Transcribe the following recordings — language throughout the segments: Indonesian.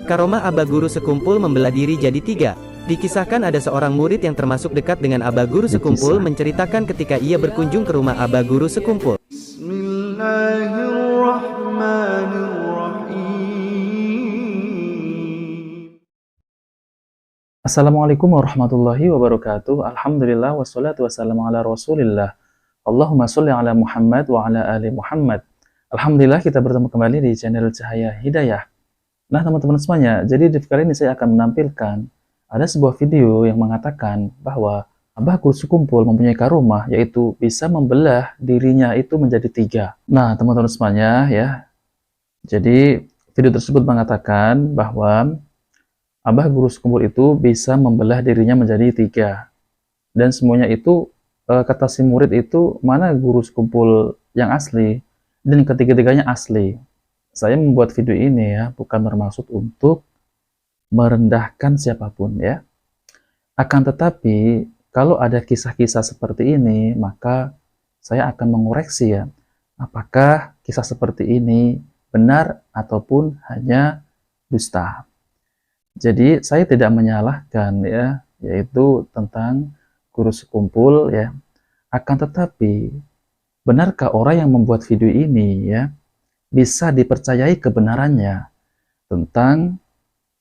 Karomah Abah Guru Sekumpul membelah diri jadi tiga. Dikisahkan ada seorang murid yang termasuk dekat dengan Abah Guru Sekumpul menceritakan ketika ia berkunjung ke rumah Abah Guru Sekumpul. Assalamualaikum warahmatullahi wabarakatuh. Alhamdulillah wassalatu wassalamu ala rasulillah. Allahumma sholli ala Muhammad wa ala ali Muhammad. Alhamdulillah kita bertemu kembali di channel Cahaya Hidayah. Nah teman-teman semuanya, jadi di kali ini saya akan menampilkan ada sebuah video yang mengatakan bahwa Abah Guru Sekumpul mempunyai karomah, yaitu bisa membelah dirinya itu menjadi tiga. Nah teman-teman semuanya ya, jadi video tersebut mengatakan bahwa Abah Guru Sekumpul itu bisa membelah dirinya menjadi tiga. Dan semuanya itu, kata si murid itu, mana Guru Sekumpul yang asli, dan ketiga-tiganya asli. Saya membuat video ini ya, bukan bermaksud untuk merendahkan siapapun ya. Akan tetapi, kalau ada kisah-kisah seperti ini, maka saya akan mengoreksi ya, apakah kisah seperti ini benar ataupun hanya dusta. Jadi saya tidak menyalahkan ya, yaitu tentang Guru Sekumpul ya. Akan tetapi, benarkah orang yang membuat video ini ya bisa dipercayai kebenarannya tentang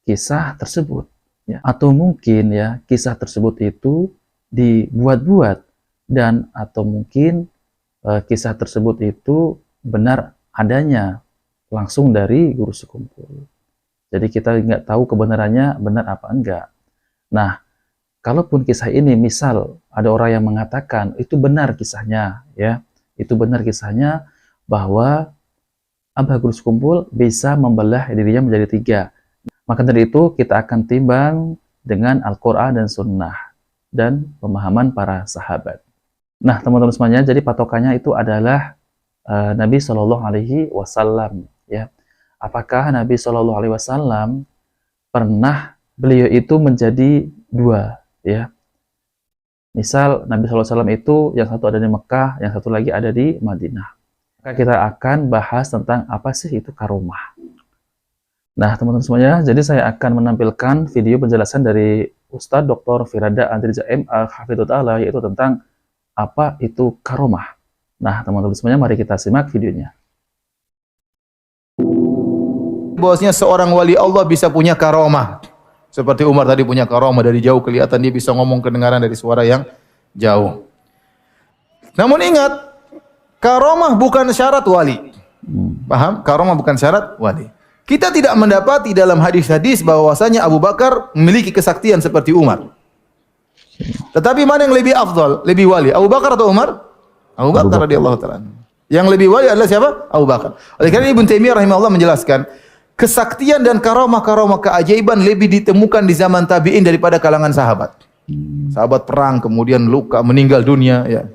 kisah tersebut ya? Atau mungkin ya kisah tersebut itu dibuat-buat, dan atau mungkin kisah tersebut itu benar adanya langsung dari Guru Sekumpul. Jadi kita nggak tahu kebenarannya benar apa enggak. Nah, kalaupun kisah ini misal ada orang yang mengatakan itu benar kisahnya, ya, itu benar kisahnya bahwa Abah Guru Sekumpul bisa membelah dirinya menjadi tiga. Maka dari itu kita akan timbang dengan Al-Quran dan Sunnah dan pemahaman para sahabat. Nah, teman-teman semuanya, jadi patokannya itu adalah Nabi Shallallahu Alaihi Wasallam, ya. Apakah Nabi Shallallahu Alaihi Wasallam pernah beliau itu menjadi dua, ya? Misal Nabi Shallallahu Alaihi Wasallam itu yang satu ada di Mekah, yang satu lagi ada di Madinah. Maka kita akan bahas tentang apa sih itu karomah. Nah, teman-teman semuanya, jadi saya akan menampilkan video penjelasan dari Ustadz Dr. Firanda Andrija MA Hafidhullah, yaitu tentang apa itu karomah. Nah, teman-teman semuanya, mari kita simak videonya. Bahwasanya seorang wali Allah bisa punya karomah. Seperti Umar tadi punya karomah, dari jauh kelihatan dia bisa ngomong kedengaran dari suara yang jauh. Namun ingat, karomah bukan syarat wali. Paham? Karomah bukan syarat wali. Kita tidak mendapati dalam hadis-hadis bahwasanya Abu Bakar memiliki kesaktian seperti Umar. Tetapi mana yang lebih afdal, lebih wali, Abu Bakar atau Umar? Abu Bakar radhiyallahu ta'ala. Yang lebih wali adalah siapa? Abu Bakar. Oleh karena Ibnu Taimiyah rahimahullah menjelaskan, kesaktian dan karomah-karomah keajaiban lebih ditemukan di zaman tabi'in daripada kalangan sahabat. Sahabat perang, kemudian luka, meninggal dunia. Ya.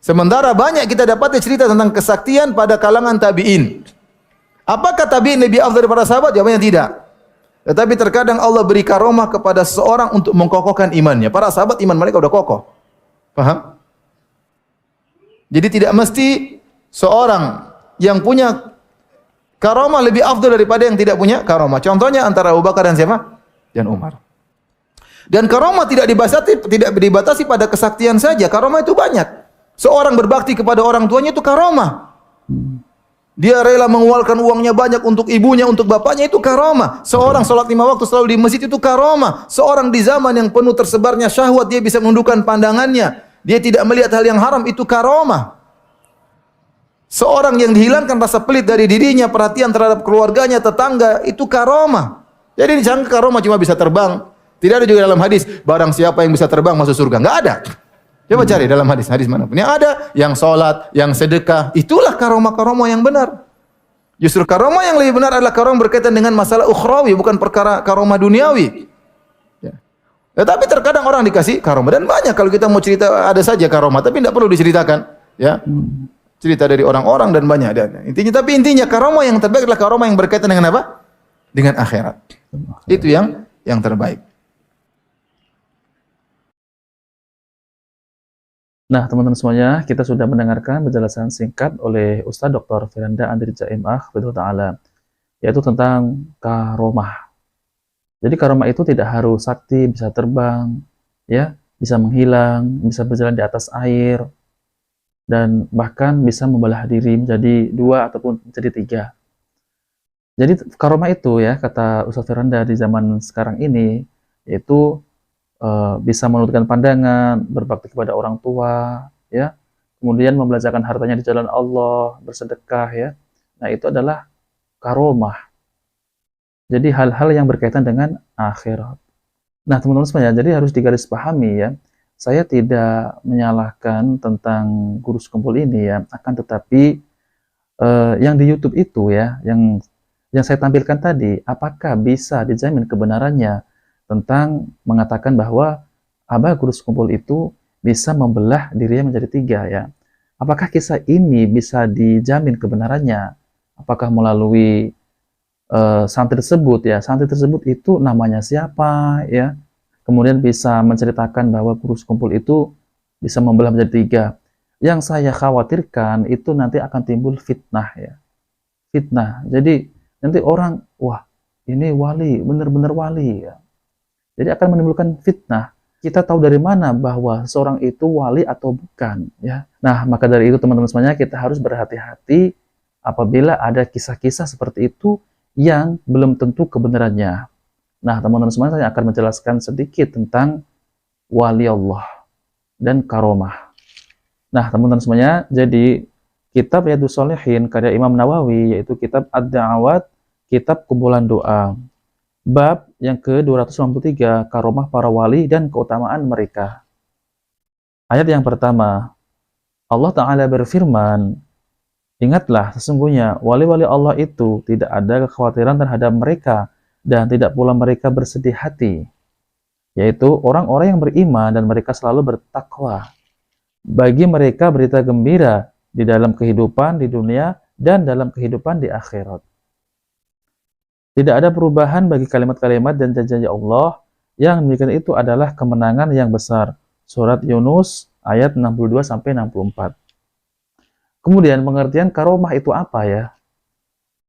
Sementara banyak kita dapat cerita tentang kesaktian pada kalangan tabi'in. Apakah tabi'in lebih afdal daripada sahabat? Jawabannya tidak. Tetapi terkadang Allah beri karomah kepada seseorang untuk mengkokohkan imannya. Para sahabat iman mereka sudah kokoh. Paham? Jadi tidak mesti seorang yang punya karomah lebih afdal daripada yang tidak punya karomah. Contohnya antara Abu Bakar dan siapa? Dan Umar. Dan karomah tidak dibatasi pada kesaktian saja. Karomah itu banyak. Seorang berbakti kepada orang tuanya itu karomah. Dia rela mengeluarkan uangnya banyak untuk ibunya, untuk bapaknya, itu karomah. Seorang sholat 5 waktu selalu di masjid itu karomah. Seorang di zaman yang penuh tersebarnya syahwat, dia bisa menundukkan pandangannya. Dia tidak melihat hal yang haram, itu karomah. Seorang yang dihilangkan rasa pelit dari dirinya, perhatian terhadap keluarganya, tetangga, itu karomah. Jadi jangan karomah cuma bisa terbang. Tidak ada juga dalam hadis, barang siapa yang bisa terbang masuk surga. Enggak ada. Coba cari dalam hadis manapun. Yang ada, yang sholat, yang sedekah, itulah karomah-karomah yang benar. Justru karomah yang lebih benar adalah karomah berkaitan dengan masalah ukhrawi, bukan perkara karomah duniawi. Ya. Tetapi terkadang orang dikasih karomah, dan banyak kalau kita mau cerita ada saja karomah, tapi tidak perlu diceritakan. Ya. Cerita dari orang-orang dan banyak ada. Intinya karomah yang terbaik adalah karomah yang berkaitan dengan apa? Dengan akhirat. Itu yang terbaik. Nah, teman-teman semuanya, kita sudah mendengarkan penjelasan singkat oleh Ustadz Dr. Firanda Andrija MA Hafidhullah Ta'ala, yaitu tentang karomah. Jadi karomah itu tidak harus sakti, bisa terbang, ya, bisa menghilang, bisa berjalan di atas air, dan bahkan bisa membelah diri menjadi dua ataupun menjadi tiga. Jadi karomah itu ya, kata Ustaz Firanda di zaman sekarang ini, yaitu bisa meluruskan pandangan, berbakti kepada orang tua, ya, kemudian membelanjakan hartanya di jalan Allah, bersedekah, ya. Nah, itu adalah karomah. Jadi hal-hal yang berkaitan dengan akhirat. Nah, teman-teman semuanya, jadi harus digarispahami ya. Saya tidak menyalahkan tentang guru sekumpul ini ya, akan tetapi yang di YouTube itu ya, yang saya tampilkan tadi, apakah bisa dijamin kebenarannya tentang mengatakan bahwa Abah guru sekumpul itu bisa membelah dirinya menjadi tiga ya? Apakah kisah ini bisa dijamin kebenarannya? Apakah melalui santri tersebut ya? Santri tersebut itu namanya siapa ya? Kemudian bisa menceritakan bahwa guru sekumpul itu bisa membelah menjadi tiga. Yang saya khawatirkan itu nanti akan timbul fitnah ya. Fitnah. Jadi nanti orang, wah ini wali, benar-benar wali ya. Jadi akan menimbulkan fitnah. Kita tahu dari mana bahwa seorang itu wali atau bukan ya. Nah, maka dari itu teman-teman semuanya kita harus berhati-hati apabila ada kisah-kisah seperti itu yang belum tentu kebenarannya. Nah, teman-teman semuanya saya akan menjelaskan sedikit tentang wali Allah dan karomah. Nah, teman-teman semuanya, jadi kitab Riyadhus Shalihin karya Imam Nawawi yaitu kitab Ad-Da'awat, kitab kumpulan doa. Bab yang ke-293, karomah para wali dan keutamaan mereka. Ayat yang pertama, Allah Ta'ala berfirman, ingatlah sesungguhnya wali-wali Allah itu tidak ada kekhawatiran terhadap mereka dan tidak pula mereka bersedih hati, yaitu orang-orang yang beriman dan mereka selalu bertakwa. Bagi mereka berita gembira di dalam kehidupan di dunia dan dalam kehidupan di akhirat. Tidak ada perubahan bagi kalimat-kalimat dan janji Allah, yang demikian itu adalah kemenangan yang besar. Surat Yunus ayat 62-64. Kemudian pengertian karomah itu apa ya?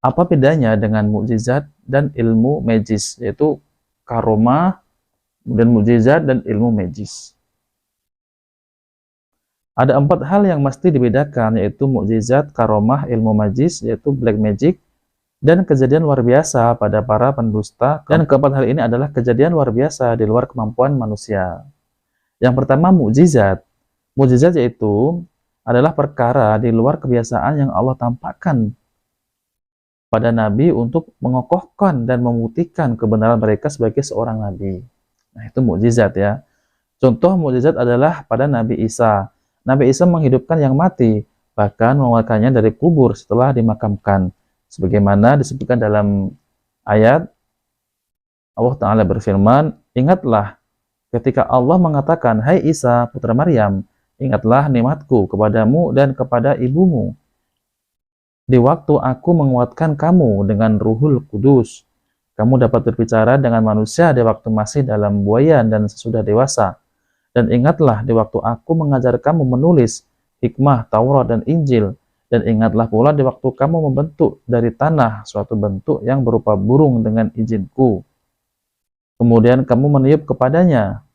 Apa bedanya dengan mukjizat dan ilmu magis? Yaitu karomah, kemudian mukjizat dan ilmu magis. Ada 4 hal yang mesti dibedakan, yaitu mukjizat, karomah, ilmu magis, yaitu black magic, dan kejadian luar biasa pada para pendusta. Dan keempat hal ini adalah kejadian luar biasa di luar kemampuan manusia. Yang pertama, mukjizat. Mukjizat yaitu adalah perkara di luar kebiasaan yang Allah tampakkan pada Nabi untuk mengokohkan dan membuktikan kebenaran mereka sebagai seorang Nabi. Nah, itu mukjizat ya. Contoh mukjizat adalah pada Nabi Isa. Nabi Isa menghidupkan yang mati, bahkan mengeluarkannya dari kubur setelah dimakamkan. Sebagaimana disebutkan dalam ayat, Allah Ta'ala berfirman, ingatlah ketika Allah mengatakan, hai Isa putra Maryam, ingatlah nikmatku kepadamu dan kepada ibumu. Di waktu aku menguatkan kamu dengan Ruhul Kudus, kamu dapat berbicara dengan manusia di waktu masih dalam buayan dan sesudah dewasa. Dan ingatlah di waktu aku mengajar kamu menulis hikmah, Taurat, dan Injil. Dan ingatlah pula di waktu kamu membentuk dari tanah suatu bentuk yang berupa burung dengan izinku. Kemudian kamu meniup kepadanya.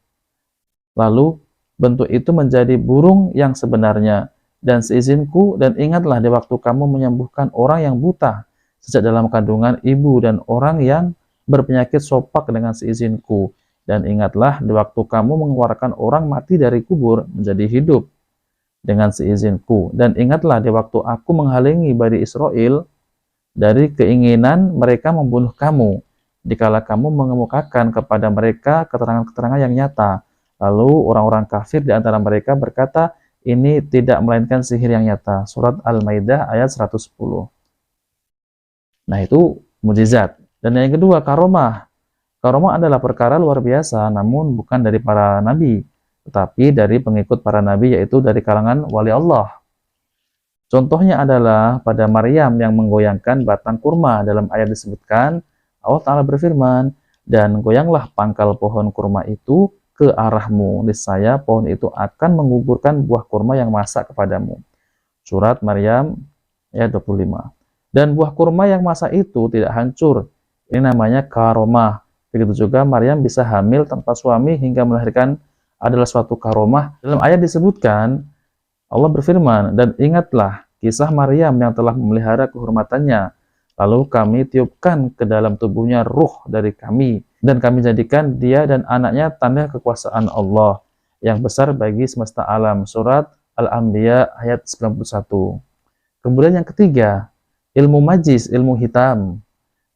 Lalu bentuk itu menjadi burung yang sebenarnya dan seizinku. Dan ingatlah di waktu kamu menyembuhkan orang yang buta sejak dalam kandungan ibu dan orang yang berpenyakit sopak dengan seizinku. Dan ingatlah di waktu kamu mengeluarkan orang mati dari kubur menjadi hidup dengan seizinku. Dan ingatlah di waktu aku menghalangi Bani Israel dari keinginan mereka membunuh kamu, dikala kamu mengemukakan kepada mereka keterangan-keterangan yang nyata. Lalu orang-orang kafir di antara mereka berkata, ini tidak melainkan sihir yang nyata. Surat Al-Maidah ayat 110. Nah, itu mukjizat. Dan yang kedua, karomah. Karomah adalah perkara luar biasa, namun bukan dari para nabi, tetapi dari pengikut para nabi, yaitu dari kalangan wali Allah. Contohnya adalah pada Maryam yang menggoyangkan batang kurma. Dalam ayat disebutkan, Allah Ta'ala berfirman, dan goyanglah pangkal pohon kurma itu ke arahmu, niscaya pohon itu akan menggugurkan buah kurma yang masak kepadamu. Surat Maryam ayat 25. Dan buah kurma yang masak itu tidak hancur. Ini namanya karomah. Begitu juga Maryam bisa hamil tanpa suami hingga melahirkan adalah suatu karomah. Dalam ayat disebutkan, Allah berfirman, dan ingatlah kisah Maryam yang telah memelihara kehormatannya. Lalu kami tiupkan ke dalam tubuhnya ruh dari kami, dan kami jadikan dia dan anaknya tanda kekuasaan Allah yang besar bagi semesta alam. Surat Al-Anbiya ayat 91. Kemudian yang ketiga, ilmu majis, ilmu hitam.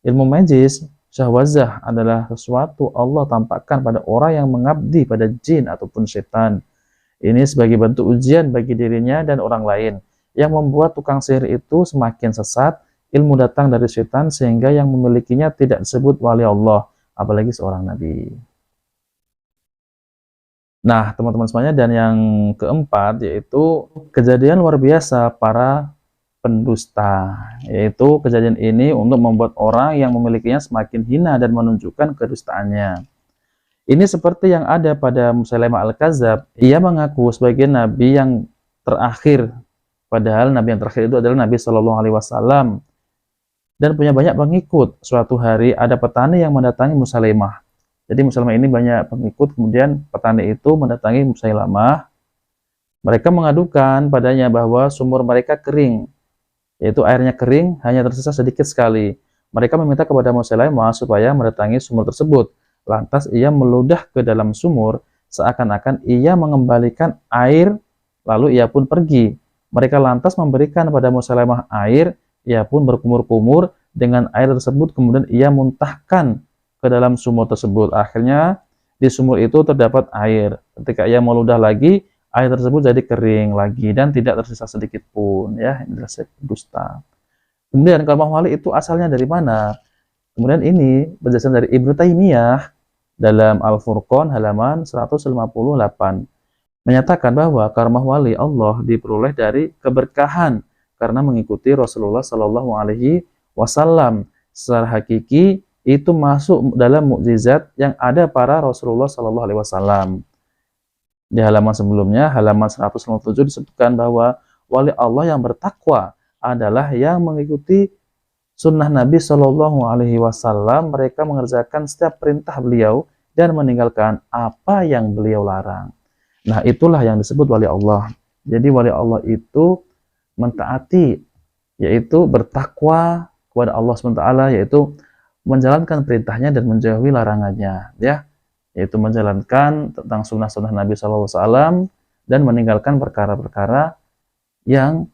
Ilmu majis, syahwazah adalah sesuatu Allah tampakkan pada orang yang mengabdi pada jin ataupun setan. Ini sebagai bentuk ujian bagi dirinya dan orang lain. Yang membuat tukang sihir itu semakin sesat, ilmu datang dari setan sehingga yang memilikinya tidak disebut wali Allah, apalagi seorang nabi. Nah, teman-teman semuanya, dan yang keempat yaitu kejadian luar biasa para pendusta, yaitu kejadian ini untuk membuat orang yang memilikinya semakin hina dan menunjukkan kedustaannya. Ini seperti yang ada pada Musailamah Al-Kadzab. Ia mengaku sebagai nabi yang terakhir, padahal nabi yang terakhir itu adalah Nabi Shallallahu Alaihi Wasallam dan punya banyak pengikut. Suatu hari ada petani yang mendatangi Musailamah. Jadi Musailamah ini banyak pengikut, kemudian petani itu mendatangi Musailamah. Mereka mengadukan padanya bahwa sumur mereka kering, yaitu airnya kering, hanya tersisa sedikit sekali. Mereka meminta kepada Musailamah supaya mendatangi sumur tersebut. Lantas ia meludah ke dalam sumur, seakan-akan ia mengembalikan air, lalu ia pun pergi. Mereka lantas memberikan pada Musailamah air, ia pun berkumur-kumur dengan air tersebut, kemudian ia muntahkan ke dalam sumur tersebut. Akhirnya di sumur itu terdapat air. Ketika ia meludah lagi, air tersebut jadi kering lagi dan tidak tersisa sedikit pun. Ya, ini adalah dusta. Kemudian karamah wali itu asalnya dari mana? Kemudian ini berdasarkan dari Ibnu Taimiyah dalam Al-Furqan halaman 158 menyatakan bahwa karamah wali Allah diperoleh dari keberkahan karena mengikuti Rasulullah Shallallahu Alaihi Wasallam. Secara hakiki itu masuk dalam mukjizat yang ada para Rasulullah Shallallahu Alaihi Wasallam. Di halaman sebelumnya, halaman 157 disebutkan bahwa wali Allah yang bertakwa adalah yang mengikuti sunnah Nabi Shallallahu Alaihi Wasallam. Mereka mengerjakan setiap perintah beliau dan meninggalkan apa yang beliau larang. Nah, itulah yang disebut wali Allah. Jadi wali Allah itu mentaati, yaitu bertakwa kepada Allah SWT, yaitu menjalankan perintahnya dan menjauhi larangannya, ya, yaitu menjalankan tentang sunnah-sunnah Nabi SAW dan meninggalkan perkara-perkara yang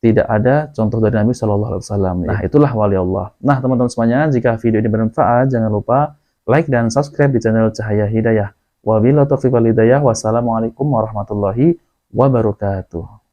tidak ada contoh dari Nabi SAW. Nah, itulah wali Allah. Nah, teman-teman semuanya, jika video ini bermanfaat, jangan lupa like dan subscribe di channel Cahaya Hidayah. Wabillahi taufiq wal hidayah. Wassalamualaikum warahmatullahi wabarakatuh.